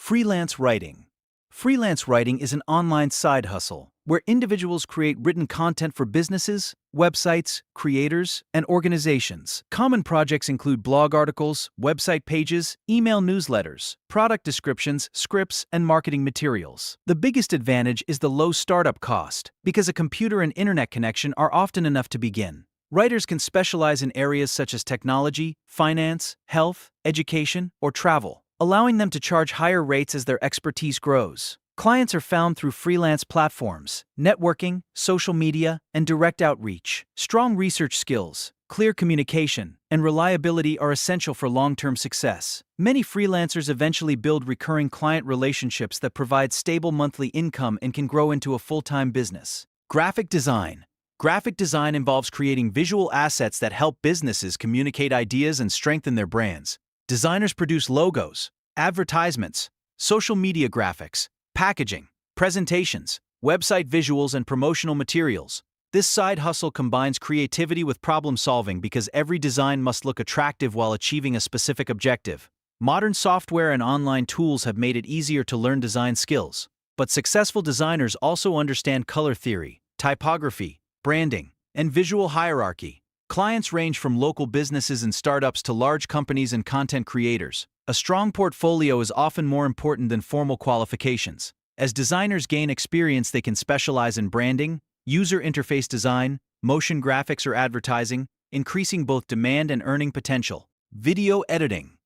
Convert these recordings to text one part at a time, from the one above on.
Freelance writing. Freelance writing is an online side hustle where individuals create written content for businesses, websites, creators, and organizations. Common projects include blog articles, website pages, email newsletters, product descriptions, scripts, and marketing materials. The biggest advantage is the low startup cost, because a computer and internet connection are often enough to begin. Writers can specialize in areas such as technology, finance, health, education, or travel, allowing them to charge higher rates as their expertise grows. Clients are found through freelance platforms, networking, social media, and direct outreach. Strong research skills, clear communication, and reliability are essential for long-term success. Many freelancers eventually build recurring client relationships that provide stable monthly income and can grow into a full-time business. Graphic design. Graphic design involves creating visual assets that help businesses communicate ideas and strengthen their brands. Designers produce logos, advertisements, social media graphics, packaging, presentations, website visuals, and promotional materials. This side hustle combines creativity with problem solving because every design must look attractive while achieving a specific objective. Modern software and online tools have made it easier to learn design skills, but successful designers also understand color theory, typography, branding, and visual hierarchy. Clients range from local businesses and startups to large companies and content creators. A strong portfolio is often more important than formal qualifications. As designers gain experience, they can specialize in branding, user interface design, motion graphics, or advertising, increasing both demand and earning potential. Video editing.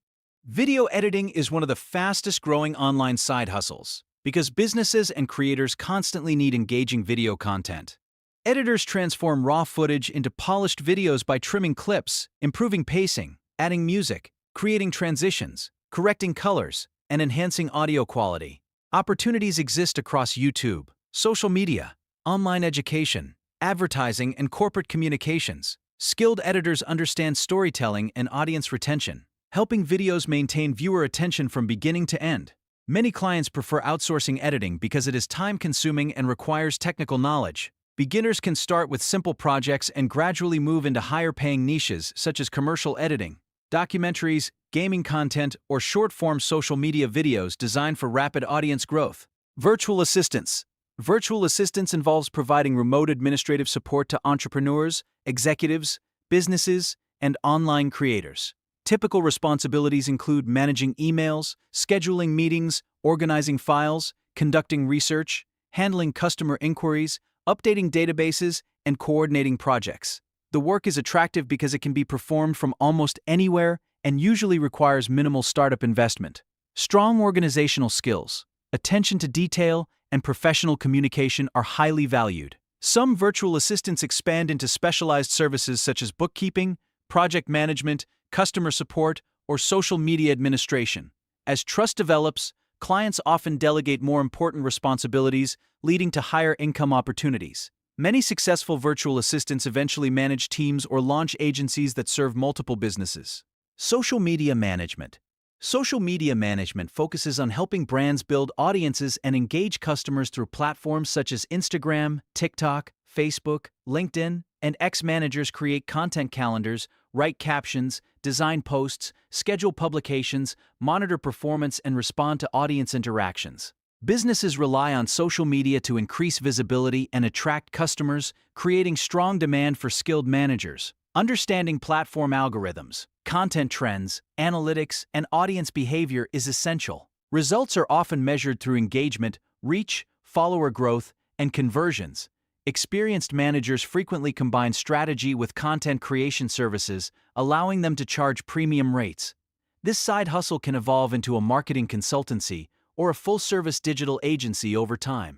Video editing is one of the fastest-growing online side hustles because businesses and creators constantly need engaging video content. Editors transform raw footage into polished videos by trimming clips, improving pacing, adding music, creating transitions, correcting colors, and enhancing audio quality. Opportunities exist across YouTube, social media, online education, advertising, and corporate communications. Skilled editors understand storytelling and audience retention, helping videos maintain viewer attention from beginning to end. Many clients prefer outsourcing editing because it is time-consuming and requires technical knowledge. Beginners can start with simple projects and gradually move into higher-paying niches such as commercial editing, documentaries, gaming content, or short-form social media videos designed for rapid audience growth. Virtual assistants. Virtual assistants involves providing remote administrative support to entrepreneurs, executives, businesses, and online creators. Typical responsibilities include managing emails, scheduling meetings, organizing files, conducting research, handling customer inquiries, updating databases, and coordinating projects. The work is attractive because it can be performed from almost anywhere and usually requires minimal startup investment. Strong organizational skills, attention to detail, and professional communication are highly valued. Some virtual assistants expand into specialized services such as bookkeeping, project management, customer support, or social media administration. As trust develops, clients often delegate more important responsibilities, leading to higher income opportunities. Many successful virtual assistants eventually manage teams or launch agencies that serve multiple businesses. Social media management. Social media management focuses on helping brands build audiences and engage customers through platforms such as Instagram, TikTok, Facebook, LinkedIn, and X. Managers create content calendars, write captions, design posts, schedule publications, monitor performance, and respond to audience interactions. Businesses rely on social media to increase visibility and attract customers, creating strong demand for skilled managers. Understanding platform algorithms, content trends, analytics, and audience behavior is essential. Results are often measured through engagement, reach, follower growth, and conversions. Experienced managers frequently combine strategy with content creation services, allowing them to charge premium rates. This side hustle can evolve into a marketing consultancy or a full-service digital agency over time.